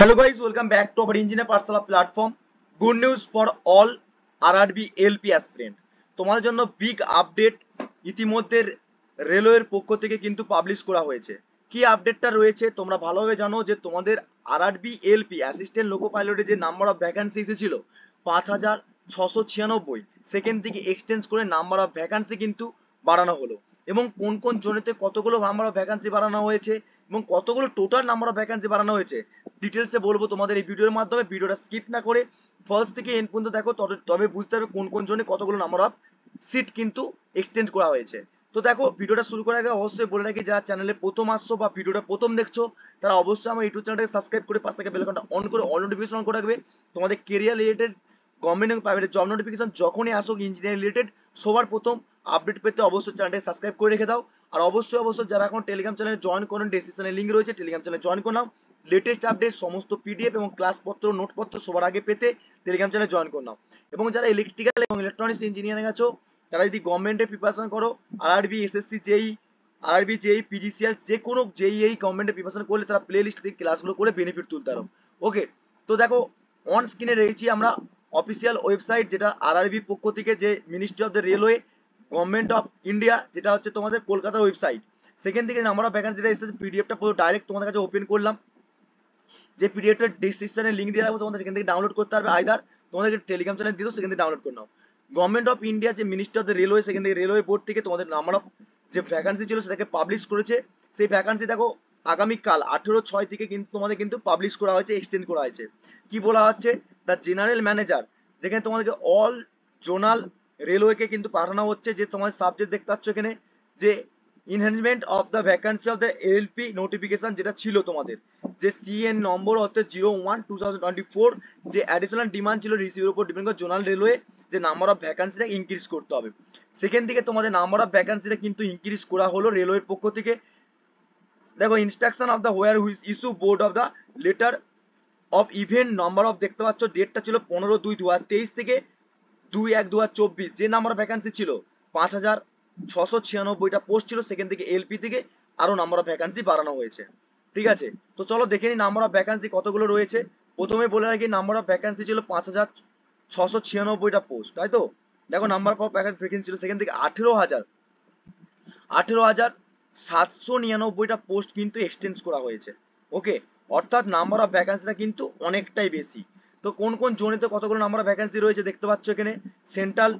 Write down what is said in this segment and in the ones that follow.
Hello guys, welcome back to our Engineer Pathshala platform. Good news for all RRB LP aspirant. তোমাদের জন্য big update ইতিমধ্যে রেলওয়ের পক্ষ থেকে কিন্তু পাবলিশ করা হয়েছে। কি আপডেটটা রয়েছে তোমরা ভালোভাবে জানো যে তোমাদের RRB LP অ্যাসিস্ট্যান্ট লোকো পাইলটের যে নাম্বার অফ ভ্যাকান্সি এসেছিল 5696, সেখান থেকে এক্সটেন্ড করে নাম্বার অফ ভ্যাকান্সি কিন্তু বাড়ানো হলো। এবং কোন কোন জোনেতে কতগুলো নাম্বার অফ ভ্যাকান্সি বাড়ানো হয়েছে এবং কতগুলো টোটাল নাম্বার অফ ভ্যাকান্সি বাড়ানো হয়েছে ডিটেলসে বলবো তোমাদের এই ভিডিওর মাধ্যমে। ভিডিওটা স্কিপ না করে ফার্স্ট থেকে এন্ড পর্যন্ত দেখো, তবে বুঝতে পারবে কোন কোন জনে কতগুলো নাম্বার অফ সিট কিন্তু এক্সটেন্ড করা হয়েছে। তো দেখো, ভিডিওটা শুরু করার আগে অবশ্যই বলে রাখি, যারা চ্যানেলে প্রথম আসছো বা ভিডিওটা প্রথম দেখছো তারা অবশ্যই আমার ইউটিউব চ্যানেলটাকে সাবস্ক্রাইব করে পাশে থাকা বেল আইকনটা অন করে অল নোটিফিকেশন অন করে রাখবে। তোমাদের কেরিয়ার রিলেটেড গভর্নমেন্ট এবং প্রাইভেট জব নোটিফিকেশন যখনই আসুক ইঞ্জিনিয়ারিং রিলেটেড সবার প্রথম আপডেট পেতে অবশ্যই চ্যানেলটাকে সাবস্ক্রাইব করে রেখে দাও। আর অবশ্যই যারা এখন টেলিগ্রাম চ্যানেলে জয়েন করেন, ডেসক্রিপশনে লিংক রয়েছে, টেলিগ্রাম চ্যানেলে জয়েন করে নাও। লেটেস্ট আপডেট সমস্ত পিডিএফ এবং ক্লাসপত্র নোটপত্র সবার আগে পেতে টেলিগ্রাম চ্যানেলে জয়েন করে নাও। এবং যারা ইলেকট্রিক্যাল এবং ইলেকট্রনিক্স ইঞ্জিনিয়ারিং আছো তারা যদি গভর্নমেন্টের প্রিপারেশন করো, আরআরবি, এসএসসি, জেই, আরআরবি, জেই, পিজিসিএল, যে কোনো জেই এই গভর্নমেন্টের প্রিপারেশন করলে তারা প্লে লিস্ট থেকে ক্লাসগুলো করে বেনিফিট তুলতে পারো। ওকে, তো দেখো অন স্ক্রিনে রয়েছি আমরা অফিসিয়াল ওয়েবসাইট, যেটা আরআরবি পক্ষ থেকে, যে ministry of the railway government of India, যেটা হচ্ছে তোমাদের কলকাতার ওয়েবসাইট। সেখান থেকে নাম্বার অফ ভ্যাকান্সিটা এসেছে, পিডিএফটা পুরো ডাইরেক্ট তোমাদের কাছে ওপেন করলাম। যে পিডিএফটা ডেসক্রিপশনে লিংক দিয়ে রাখবো, তোমাদের সেখান থেকে ডাউনলোড করতে পারবে, আইদার তোমাদেরকে টেলিগ্রাম চ্যানেল দিয়ে সেখান থেকে ডাউনলোড করে নাও। গভর্নমেন্ট অফ ইন্ডিয়া যে মিনিস্ট্রি অফ দ্য রেলওয়ে, সেখান থেকে রেলওয়ে বোর্ড থেকে তোমাদের নাম্বার অফ যে ভ্যাকান্সি ছিল সেটাকে পাবলিশ করেছে। সেই ভ্যাকান্সি দেখো আগামীকাল 18/6 থেকে কিন্তু তোমাদের কিন্তু পাবলিশ করা হয়েছে, এক্সটেন্ড করা হয়েছে। কি বলা হচ্ছে, দ্য জেনারেল ম্যানেজার, যেখানে তোমাদেরকে অল জোনাল রেলওয়েকে কিন্তু পাঠানো হচ্ছে। যে তোমাদের সাবজেক্ট দেখতে পাচ্ছ এখানে, যে enhancement of the vacancy of the LP notification, যেটা ছিল তোমাদের যে সিএন নম্বর অর্থাৎ 01/2024, যে অ্যাডিশনাল ডিমান্ড ছিল রিসিভের উপর ডিপেন্ড করে জোনাল রেলওয়ে যে নাম্বার অফ ভ্যাকান্সিটা ইনক্রিজ করতে হবে, সেখান থেকে তোমাদের নাম্বার অফ ভ্যাকান্সিটা কিন্তু ইনক্রিজ করা হলো রেলওয়ের পক্ষ থেকে। দেখো instruction of the where which issue board of the letter of event number of দেখতে পাচ্ছ, ডেটটা ছিল 15/2/2023 থেকে 2/1/2024। যে নাম্বার অফ ভ্যাকান্সি ছিল 5696টা পোস্ট ছিল, সেখান থেকে এলপি থেকে আরো নাম্বার অফ ভ্যাকান্সি বাড়ানো হয়েছে। ঠিক আছে, তো চলো দেখে নিই নাম্বার অফ ভ্যাকান্সি কতগুলো রয়েছে। প্রথমে বলে রাখি, নাম্বার অফ ভ্যাকান্সি ছিল 5696টা পোস্ট, তাই তো। দেখো নাম্বার অফ ভ্যাকান্সি ছিল সেখান থেকে 18,799টা পোস্ট কিন্তু এক্সটেন্ড করা হয়েছে। ওকে, অর্থাৎ নাম্বার অফ ভ্যাকান্সিটা কিন্তু অনেকটাই বেশি। তো কোন কোন জোনেতে কতগুলো নাম্বার অফ ভ্যাকান্সি রয়েছে দেখতে পাচ্ছ এখানে। সেন্ট্রাল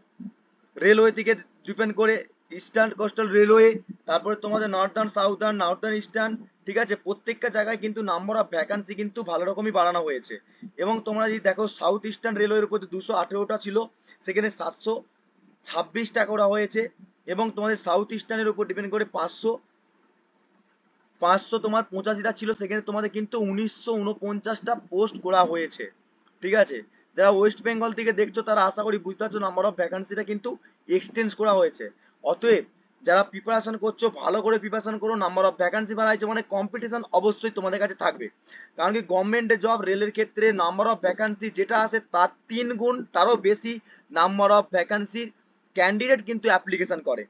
রেলওয়ে থেকে ডিপেন্ড করে ইস্টার্ন কোস্টাল রেলওয়ে, তারপরে তোমাদের নর্দার্ন, সাউদার্ন, নর্দার্ন ইস্টার্ন, ঠিক আছে, প্রত্যেকটা জায়গায় কিন্তু নাম্বার অফ ভ্যাকান্সি কিন্তু ভালো রকমই বাড়ানো হয়েছে। এবং তোমরা যদি দেখো সাউথ ইস্টার্ন রেলওয়ের উপর 218টা ছিল, সেখানে 726টা করা হয়েছে। এবং তোমাদের সাউথ ইস্টার্নের উপর ডিপেন্ড করে 500 তোমার 85টা ছিল, সেখানে তোমাদের কিন্তু 1949টা পোস্ট করা হয়েছে। ঠিক আছে, যারা ওয়েস্ট বেঙ্গল থেকে দেখছো তারা আশা করি বুঝতে পারছো নাম্বার অফ ভ্যাকান্সিটা কিন্তু এক্সটেন্ড করা হয়েছে। অতএব যারা প্রিপারেশন করছো ভালো করে প্রিপারেশন করো, নাম্বার অফ ভ্যাকান্সি বাড়াইছে মানে কম্পিটিশন অবশ্যই তোমাদের কাছে থাকবে। কারণ কি গভর্নমেন্টের জব রেলের ক্ষেত্রে নাম্বার অফ ভ্যাকান্সি যেটা আসে তার 3 গুণ তারও বেশি নাম্বার অফ ভ্যাকান্সির ক্যান্ডিডেট কিন্তু অ্যাপ্লিকেশন করে।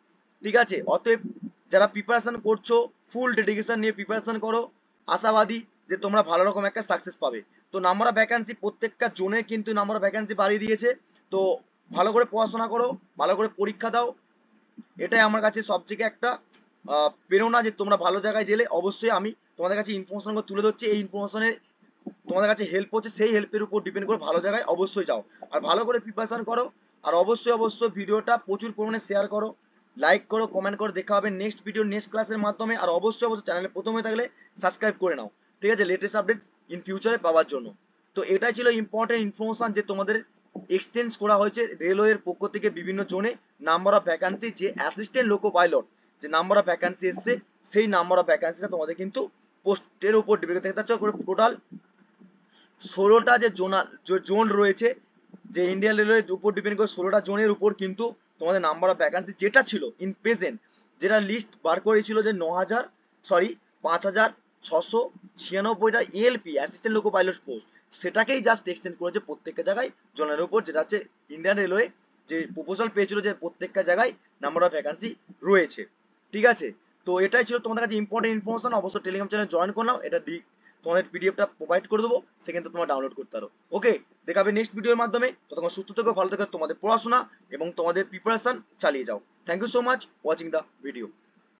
ঠিক আছে, অতএব যারা প্রিপারেশন করছো ফুল ডেডিকেশন নিয়ে প্রিপারেশন করো, আশাবাদী যে তোমরা ভালো রকম একটা সাকসেস পাবে। তো নাম্বার অফ ভ্যাকান্সি প্রত্যেকটা জোনে কিন্তু নাম্বার অফ ভ্যাকান্সি বাড়িয়ে দিয়েছে। তো ভালো করে পড়াশোনা করো, ভালো করে পরীক্ষা দাও, এটাই আমার কাছে সবথেকে একটা প্রেরণা যে তোমরা ভালো জায়গায় গেলে অবশ্যই আমি তোমাদের কাছে ইনফরমেশন তুলে ধরছি। এই ইনফরমেশনের তোমাদের কাছে হেল্প হচ্ছে, সেই হেল্পের উপর ডিপেন্ড করে ভালো জায়গায় অবশ্যই যাও আর ভালো করে প্রিপারেশন করো। আর অবশ্যই ভিডিওটা প্রচুর পরিমাণে শেয়ার করো, লাইক করো, কমেন্ট করো। দেখা হবে নেক্সট ভিডিও নেক্সট ক্লাসের মাধ্যমে। আর অবশ্যই চ্যানেলে প্রথমে থাকলে সাবস্ক্রাইব করে নাও, ঠিক আছে, লেটেস্ট আপডেট ইন ফিউচারে পাওয়ার জন্য। তো এটাই ছিল ইম্পর্টেন্ট ইনফরমেশন যে তোমাদের এক্সটেন্ড করা হয়েছে রেলওয়ের পক্ষ থেকে বিভিন্ন জোনে নাম্বার অফ ভ্যাকান্সি, যে অ্যাসিস্ট্যান্ট লোকো পাইলট যে নাম্বার অফ ভ্যাকান্সি এসছে সেই নাম্বার অফ ভ্যাকান্সিটা তোমাদের কিন্তু পোস্টের উপর ডিপেন্ড করতে থাকছে। টোটাল 16টা যে জোন রয়েছে, যে ইন্ডিয়ান রেলওয়ের উপর ডিপেন্ড করে 16টা জোনের উপর কিন্তু তোমাদের নাম্বার অফ ভ্যাকান্সি যেটা ছিল ইন প্রেজেন্ট, যেটা লিস্ট বার করেছিল যে 5696টা ALP assistant loco pilot post, সেটাকেই জাস্ট এক্সটেন্ড করেছে প্রত্যেকটা জায়গায় জোনের উপর, যেটা হচ্ছে ইন্ডিয়ান রেলওয়ে যে প্রপোজাল পেয়েছিল যে প্রত্যেকটা জায়গায় নাম্বার অফ ভ্যাকান্সি রয়েছে। ঠিক আছে, তো এটাই ছিল তোমাদের কাছে ইম্পর্টেন্ট ইনফরমেশন। অবশ্যই টেলিগ্রাম চ্যানেল জয়েন করলাম, এটা তোমাদের পিডিএফটা প্রোভাইড করে দেবো, সেখান থেকে তোমরা ডাউনলোড করতে পারো। ওকে, দেখাবে নেক্সট ভিডিওর মাধ্যমে। ততক্ষণ সুস্থ থেকো, ভালো থেকো, তোমাদের পড়াশোনা এবং তোমাদের প্রিপারেশন চালিয়ে যাও। Thank you so much watching the video.